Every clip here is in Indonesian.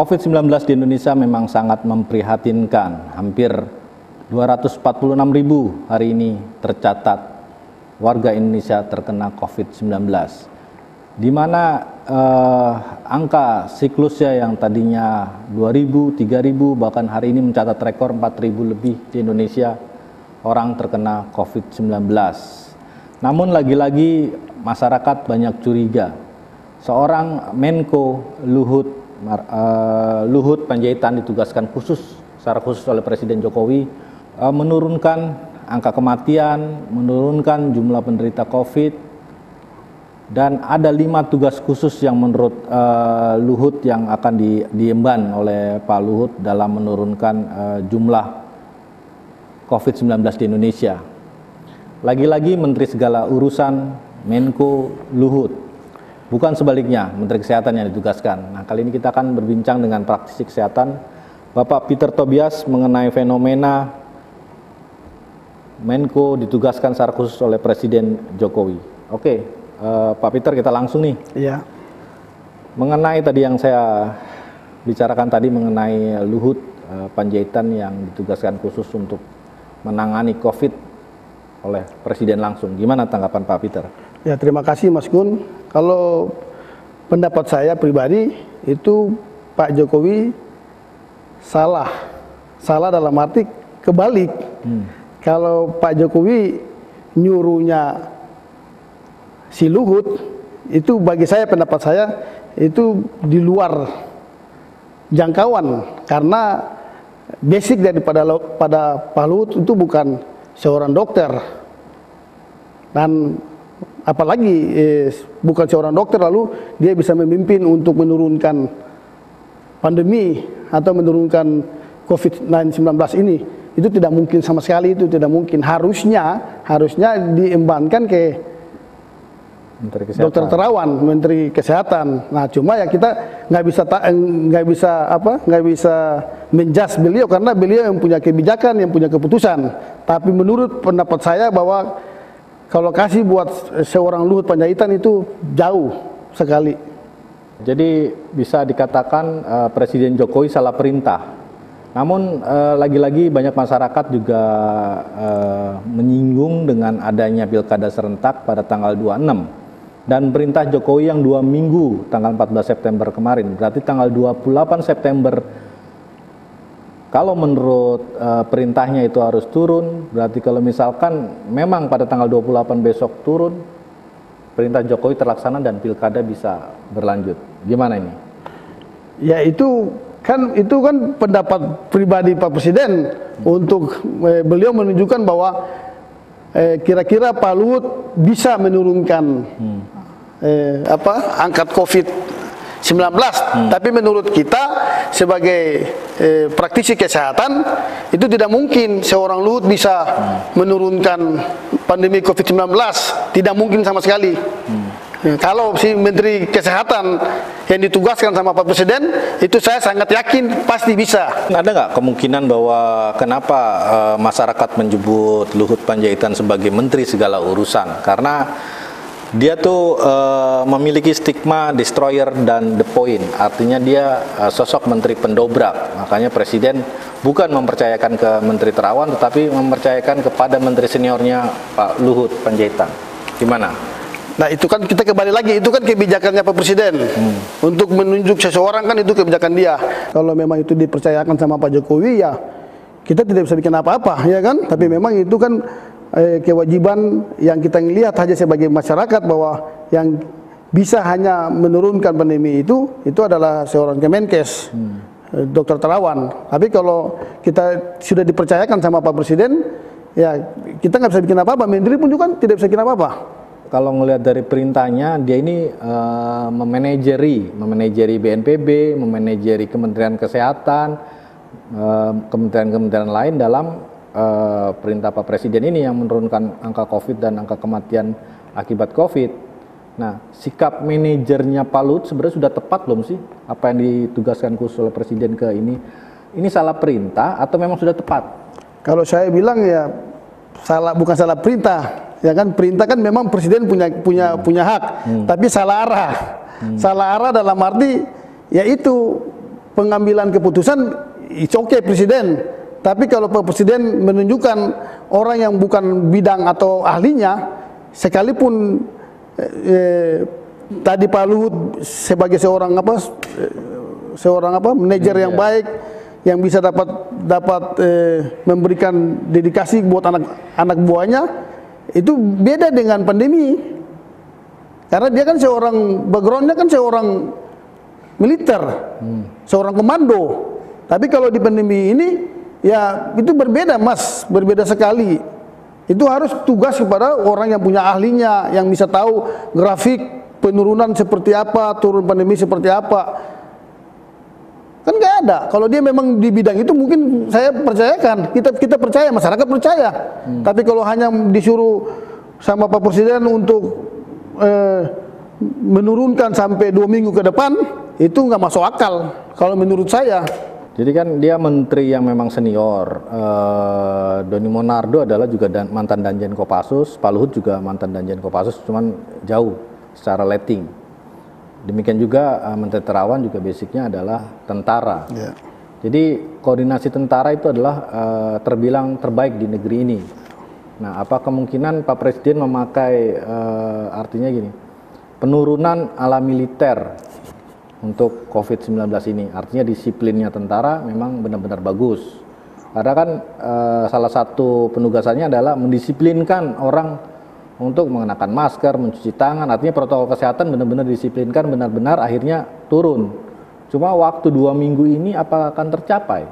COVID-19 di Indonesia memang sangat memprihatinkan. Hampir 246.000 hari ini tercatat warga Indonesia terkena COVID-19. Di mana angka siklusnya yang tadinya 2.000, 3.000, bahkan hari ini mencatat rekor 4.000 lebih di Indonesia orang terkena COVID-19. Namun lagi-lagi masyarakat banyak curiga. Seorang Menko Luhut Panjaitan ditugaskan secara khusus oleh Presiden Jokowi menurunkan angka kematian, menurunkan jumlah penderita COVID, dan ada 5 tugas khusus yang menurut Luhut yang akan diemban oleh Pak Luhut dalam menurunkan jumlah COVID-19 di Indonesia. Lagi-lagi Menteri segala urusan Menko Luhut. Bukan sebaliknya, Menteri Kesehatan yang ditugaskan. Nah, kali ini kita akan berbincang dengan praktisi kesehatan, Bapak Peter Tobias, mengenai fenomena Menko ditugaskan secara khusus oleh Presiden Jokowi. Oke, Pak Peter, kita langsung nih. Iya. Mengenai tadi yang saya bicarakan tadi mengenai Luhut Panjaitan yang ditugaskan khusus untuk menangani COVID oleh Presiden langsung. Gimana tanggapan Pak Peter? Ya, terima kasih Mas Gun. Kalau pendapat saya pribadi itu Pak Jokowi salah dalam arti kebalik. Kalau Pak Jokowi nyuruhnya si Luhut, itu bagi saya, pendapat saya itu di luar jangkauan, karena basic daripada Pak Luhut itu bukan seorang dokter, dan apalagi bukan seorang dokter lalu dia bisa memimpin untuk menurunkan pandemi atau menurunkan COVID-19 ini. Itu tidak mungkin sama sekali, itu tidak mungkin. Harusnya diembankan ke Dokter Terawan, Menteri Kesehatan. Nah, cuma ya kita nggak bisa menjudge beliau, karena beliau yang punya kebijakan, yang punya keputusan. Tapi menurut pendapat saya bahwa kalau kasih buat seorang Luhut Panjaitan itu jauh sekali. Jadi bisa dikatakan Presiden Jokowi salah perintah. Namun lagi-lagi banyak masyarakat juga menyinggung dengan adanya pilkada serentak pada tanggal 26. Dan perintah Jokowi yang 2 minggu, tanggal 14 September kemarin. Berarti tanggal 28 September, kalau menurut perintahnya itu harus turun. Berarti kalau misalkan memang pada tanggal 28 besok turun, perintah Jokowi terlaksana dan pilkada bisa berlanjut. Gimana ini? Ya, itu kan pendapat pribadi Pak Presiden untuk beliau menunjukkan bahwa kira-kira Pak Luhut bisa menurunkan angka COVID-19. Tapi menurut kita sebagai praktisi kesehatan itu tidak mungkin seorang Luhut bisa menurunkan pandemi COVID-19, tidak mungkin sama sekali. Kalau si Menteri Kesehatan yang ditugaskan sama Pak Presiden, itu saya sangat yakin pasti bisa. Ada nggak kemungkinan bahwa kenapa masyarakat menyebut Luhut Panjaitan sebagai Menteri segala urusan? Karena dia tuh memiliki stigma destroyer dan the point. Artinya dia sosok menteri pendobrak. Makanya Presiden bukan mempercayakan ke Menteri Terawan, tetapi mempercayakan kepada menteri seniornya Pak Luhut Panjaitan. Gimana? Nah, itu kan kita kembali lagi, itu kan kebijakannya Pak Presiden. Untuk menunjuk seseorang kan itu kebijakan dia. Kalau memang itu dipercayakan sama Pak Jokowi, ya kita tidak bisa bikin apa-apa, ya kan? Tapi memang itu kan kewajiban yang kita lihat aja sebagai masyarakat, bahwa yang bisa hanya menurunkan pandemi itu adalah seorang Kemenkes, Dokter Terawan. Tapi kalau kita sudah dipercayakan sama Pak Presiden, ya kita nggak bisa bikin apa-apa. Menteri pun juga tidak bisa bikin apa-apa. Kalau ngelihat dari perintahnya, dia ini memanajeri BNPB, memanajeri Kementerian Kesehatan, kementerian-kementerian lain dalam perintah Pak Presiden ini yang menurunkan angka COVID dan angka kematian akibat COVID. Nah, sikap manajernya Pak Luhut sebenarnya sudah tepat belum sih? Apa yang ditugaskan khusus oleh Presiden ke ini? Ini salah perintah atau memang sudah tepat? Kalau saya bilang ya bukan salah perintah. Ya kan, perintah kan memang Presiden punya hak, tapi salah arah. Salah arah dalam arti yaitu pengambilan keputusan, it's okay Presiden. Tapi kalau Pak Presiden menunjukkan orang yang bukan bidang atau ahlinya, sekalipun tadi Pak Luhut sebagai seorang manajer yang baik, yang bisa dapat memberikan dedikasi buat anak buahnya, itu beda dengan pandemi. Karena dia kan backgroundnya kan seorang militer, seorang komando. Tapi kalau di pandemi ini, ya itu berbeda Mas, berbeda sekali. Itu harus tugas kepada orang yang punya ahlinya, yang bisa tahu grafik penurunan seperti apa, turun pandemi seperti apa. Kan nggak ada. Kalau dia memang di bidang itu, mungkin saya percayakan, kita percaya, masyarakat percaya. Tapi kalau hanya disuruh sama Pak Presiden untuk menurunkan sampai 2 minggu ke depan, itu nggak masuk akal kalau menurut saya. Jadi kan dia menteri yang memang senior. Doni Monardo adalah juga mantan Danjen Kopassus, Pak Luhut juga mantan Danjen Kopassus, cuman jauh secara letting. Demikian juga Menteri Terawan juga basicnya adalah tentara. Yeah. Jadi koordinasi tentara itu adalah terbilang terbaik di negeri ini. Nah, apa kemungkinan Pak Presiden memakai artinya gini, penurunan ala militer untuk COVID-19 ini, artinya disiplinnya tentara memang benar-benar bagus. Karena kan salah satu penugasannya adalah mendisiplinkan orang untuk mengenakan masker, mencuci tangan, artinya protokol kesehatan benar-benar disiplinkan, benar-benar akhirnya turun. Cuma waktu 2 minggu ini apa akan tercapai?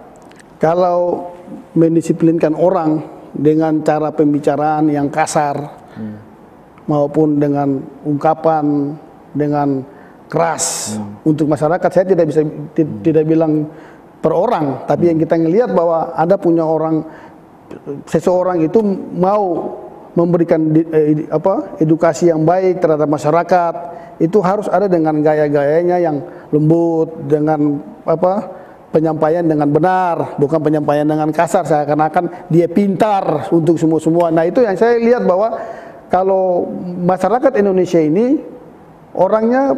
Kalau mendisiplinkan orang dengan cara pembicaraan yang kasar, maupun dengan ungkapan, dengan keras untuk masyarakat, saya tidak bilang per orang, tapi yang kita ngelihat bahwa ada punya seseorang itu mau memberikan edukasi yang baik terhadap masyarakat, itu harus ada dengan gaya-gayanya yang lembut, dengan penyampaian dengan benar, bukan penyampaian dengan kasar, seakan-akan dia pintar untuk semua. Nah, itu yang saya lihat bahwa kalau masyarakat Indonesia ini orangnya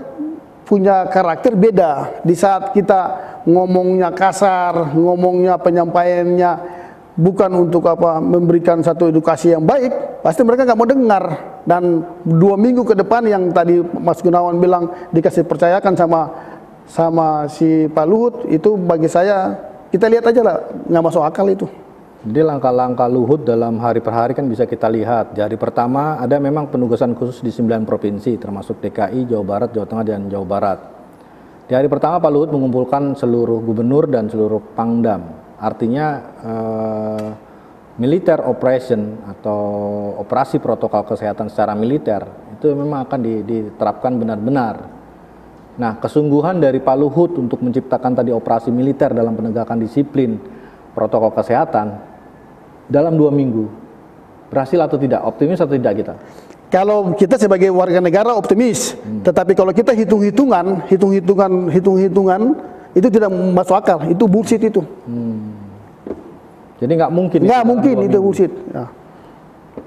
punya karakter beda. Di saat kita ngomongnya kasar, ngomongnya penyampaiannya bukan untuk memberikan satu edukasi yang baik, pasti mereka nggak mau dengar. Dan 2 minggu ke depan yang tadi Mas Gunawan bilang dikasih percayakan sama si Pak Luhut, itu bagi saya, kita lihat aja lah, nggak masuk akal itu. Jadi langkah-langkah Luhut dalam hari per hari kan bisa kita lihat. Di hari pertama ada memang penugasan khusus di 9 provinsi, termasuk DKI, Jawa Barat, Jawa Tengah, dan Jawa Barat. Di hari pertama Pak Luhut mengumpulkan seluruh gubernur dan seluruh pangdam. Artinya militer operation atau operasi protokol kesehatan secara militer itu memang akan diterapkan benar-benar. Nah, kesungguhan dari Pak Luhut untuk menciptakan tadi operasi militer dalam penegakan disiplin protokol kesehatan dalam 2 minggu berhasil atau tidak? Optimis atau tidak kita? Kalau kita sebagai warga negara optimis, tetapi kalau kita hitung-hitungan itu tidak masuk akal, itu bullshit itu. Jadi nggak mungkin. Nggak mungkin itu bullshit. Ya.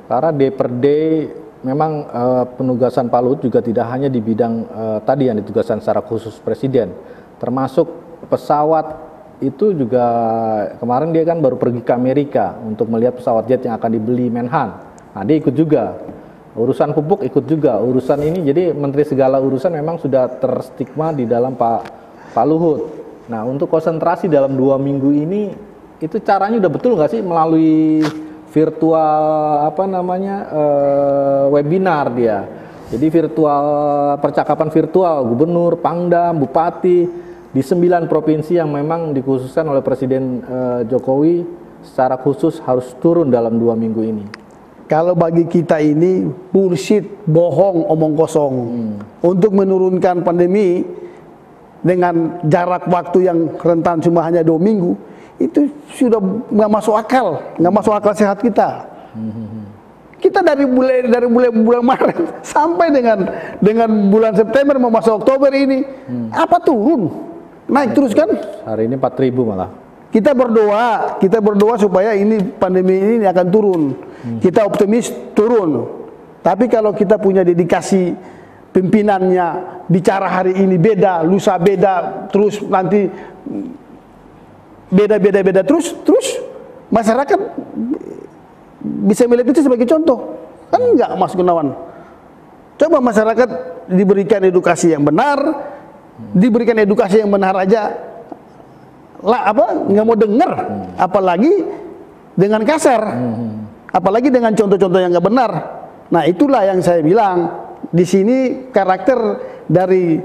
Karena day per day memang penugasan Pak Luhut juga tidak hanya di bidang tadi yang ditugaskan secara khusus Presiden, termasuk pesawat itu juga kemarin dia kan baru pergi ke Amerika untuk melihat pesawat jet yang akan dibeli Menhan. Nah, dia ikut juga. Urusan pupuk ikut juga. Urusan ini jadi menteri segala urusan memang sudah terstigma di dalam Pak Luhut. Nah, untuk konsentrasi dalam 2 minggu ini itu caranya udah betul nggak sih melalui virtual webinar dia. Jadi virtual, percakapan virtual gubernur, pangdam, bupati di 9 provinsi yang memang dikhususkan oleh Presiden Jokowi secara khusus harus turun dalam 2 minggu ini. Kalau bagi kita ini bullshit, bohong, omong kosong. Untuk menurunkan pandemi dengan jarak waktu yang rentan cuma hanya 2 minggu, itu sudah nggak masuk akal, sehat kita. Kita dari bulan Maret sampai dengan bulan September mau masuk Oktober ini, apa turun? Naik terus kan? Hari ini 4.000 malah. Kita berdoa supaya ini pandemi ini akan turun. Kita optimis turun. Tapi kalau kita punya dedikasi pimpinannya, bicara hari ini beda, lusa beda, terus nanti beda terus masyarakat bisa melihat itu sebagai contoh. Kan enggak, Mas Gunawan. Coba masyarakat diberikan edukasi yang benar, diberikan edukasi yang benar aja nggak mau dengar, apalagi dengan kasar, apalagi dengan contoh-contoh yang nggak benar. Nah, itulah yang saya bilang di sini karakter dari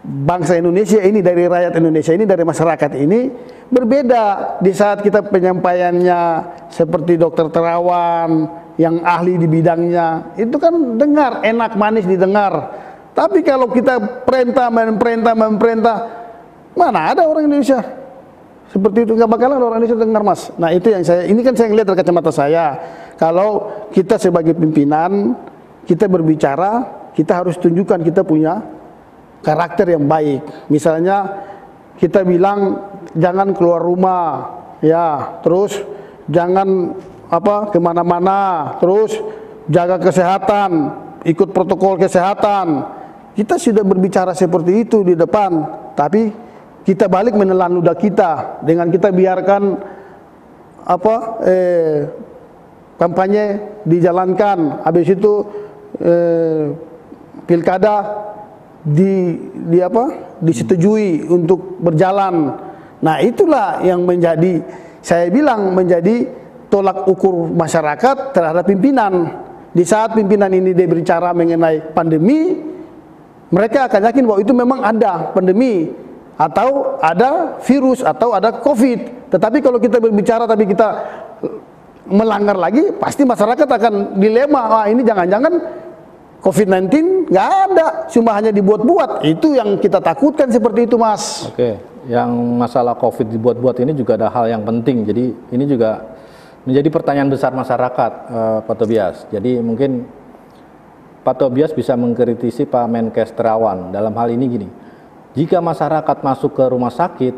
bangsa Indonesia ini, dari rakyat Indonesia ini, dari masyarakat ini berbeda. Di saat kita penyampaiannya seperti dokter Terawan yang ahli di bidangnya, itu kan dengar enak, manis didengar. Tapi kalau kita memperintah, mana ada orang Indonesia seperti itu, nggak bakalan orang Indonesia dengar, Mas. Nah, itu yang ini kan saya lihat dari kacamata saya. Kalau kita sebagai pimpinan, kita berbicara, kita harus tunjukkan kita punya karakter yang baik. Misalnya kita bilang jangan keluar rumah, ya, terus jangan kemana-mana, terus jaga kesehatan, ikut protokol kesehatan. Kita sudah berbicara seperti itu di depan, tapi kita balik menelan ludah kita dengan kita biarkan kampanye dijalankan, habis itu pilkada disetujui untuk berjalan. Nah, itulah yang menjadi, saya bilang, menjadi tolak ukur masyarakat terhadap pimpinan. Di saat pimpinan ini dia berbicara mengenai pandemi, mereka akan yakin bahwa itu memang ada pandemi atau ada virus atau ada COVID. Tetapi kalau kita berbicara tapi kita melanggar lagi, pasti masyarakat akan dilema, ini jangan-jangan COVID-19 nggak ada, cuma hanya dibuat-buat. Itu yang kita takutkan seperti itu, Mas. Oke, yang masalah COVID dibuat-buat ini juga ada hal yang penting. Jadi ini juga menjadi pertanyaan besar masyarakat, Pak Tobias. Jadi mungkin Pak Tobias bisa mengkritisi Pak Menkes Terawan dalam hal ini gini. Jika masyarakat masuk ke rumah sakit,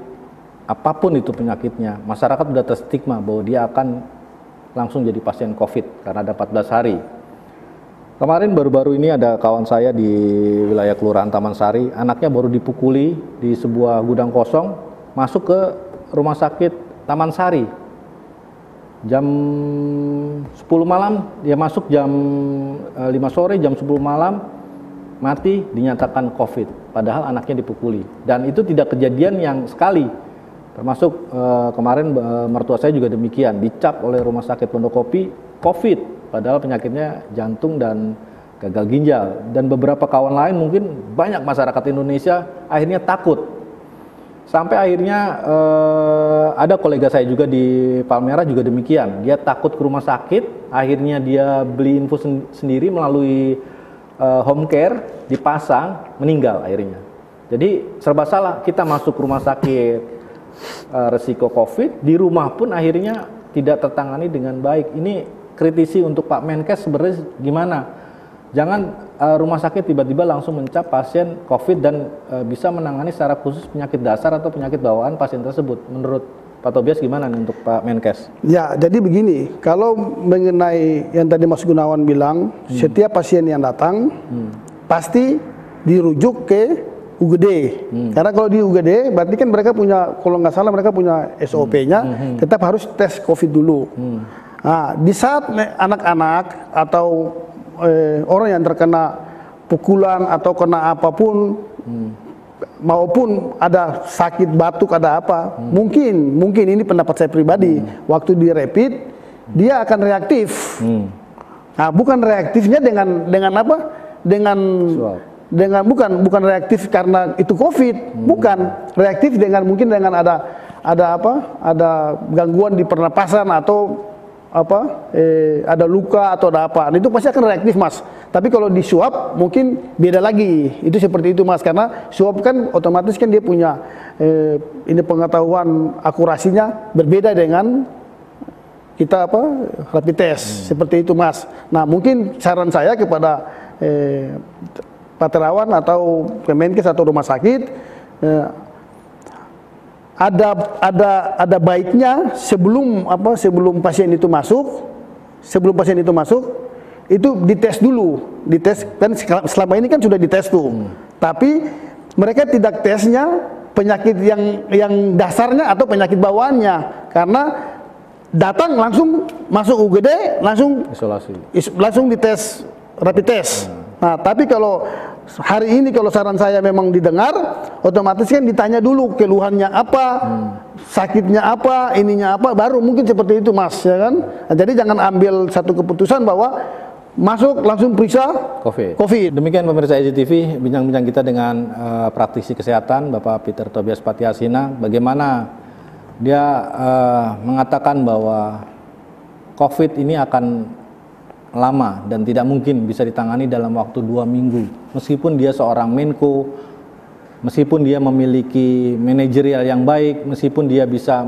apapun itu penyakitnya, masyarakat sudah terstigma bahwa dia akan langsung jadi pasien COVID karena ada 14 hari. Kemarin baru-baru ini ada kawan saya di wilayah Kelurahan Taman Sari, anaknya baru dipukuli di sebuah gudang kosong, masuk ke rumah sakit Taman Sari. Jam 10 malam, dia masuk jam 5 sore, jam 10 malam, mati, dinyatakan COVID. Padahal anaknya dipukuli. Dan itu tidak kejadian yang sekali. Termasuk kemarin mertua saya juga demikian, dicap oleh Rumah Sakit Pondokopi COVID. Padahal penyakitnya jantung dan gagal ginjal. Dan beberapa kawan lain, mungkin banyak masyarakat Indonesia akhirnya takut. Sampai akhirnya ada kolega saya juga di Palmerah juga demikian. Dia takut ke rumah sakit, akhirnya dia beli infus sendiri melalui home care, dipasang, meninggal akhirnya. Jadi serba salah, kita masuk rumah sakit resiko COVID, di rumah pun akhirnya tidak tertangani dengan baik. Ini kritisi untuk Pak Menkes sebenarnya gimana? Jangan rumah sakit tiba-tiba langsung mencap pasien COVID dan bisa menangani secara khusus penyakit dasar atau penyakit bawaan pasien tersebut. Menurut Pak Tobias gimana nih untuk Pak Menkes? Ya, jadi begini, kalau mengenai yang tadi Mas Gunawan bilang, setiap pasien yang datang pasti dirujuk ke UGD. Karena kalau di UGD berarti kan mereka punya, kalau nggak salah mereka punya SOP-nya, tetap harus tes COVID dulu. Nah, di saat anak-anak atau orang yang terkena pukulan atau kena apapun, maupun ada sakit batuk, ada apa, mungkin ini pendapat saya pribadi, waktu di rapid dia akan reaktif. Nah, bukan reaktifnya dengan apa? Dengan bukan reaktif karena itu COVID, bukan reaktif dengan mungkin dengan ada gangguan di pernapasan atau ada luka atau ada apa, itu pasti akan reaktif, Mas. Tapi kalau di swab mungkin beda lagi, itu seperti itu, Mas, karena swab kan otomatis kan dia punya ini pengetahuan akurasinya berbeda dengan kita rapid test, seperti itu, Mas. Nah, mungkin saran saya kepada Pak Terawan atau Kemenkes atau rumah sakit, ada baiknya sebelum pasien itu masuk, itu dites dulu, dites kan selama ini kan sudah dites tuh, tapi mereka tidak tesnya penyakit yang dasarnya atau penyakit bawaannya, karena datang langsung masuk UGD, langsung Isolasi. langsung dites rapid test. Nah, tapi kalau hari ini kalau saran saya memang didengar, otomatis kan ditanya dulu keluhannya apa, sakitnya apa, ininya apa, baru mungkin seperti itu Mas, ya kan? Nah, jadi jangan ambil satu keputusan bahwa masuk langsung periksa COVID. Demikian pemirsa IGTV, bincang-bincang kita dengan praktisi kesehatan Bapak Peter Tobias Patiasina. Bagaimana dia mengatakan bahwa COVID ini akan lama dan tidak mungkin bisa ditangani dalam waktu 2 minggu. Meskipun dia seorang Menko, meskipun dia memiliki manajerial yang baik, meskipun dia bisa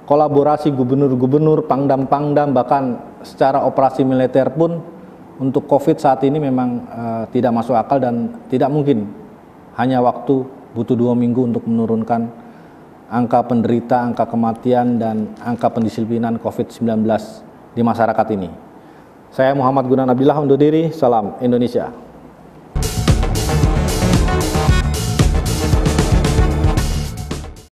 kolaborasi gubernur-gubernur, pangdam-pangdam, bahkan secara operasi militer pun untuk COVID saat ini memang tidak masuk akal dan tidak mungkin. Hanya waktu butuh 2 minggu untuk menurunkan angka penderita, angka kematian, dan angka pendisiplinan COVID-19 di masyarakat ini. Saya Muhammad Gunawan Abdillah undur diri, salam Indonesia.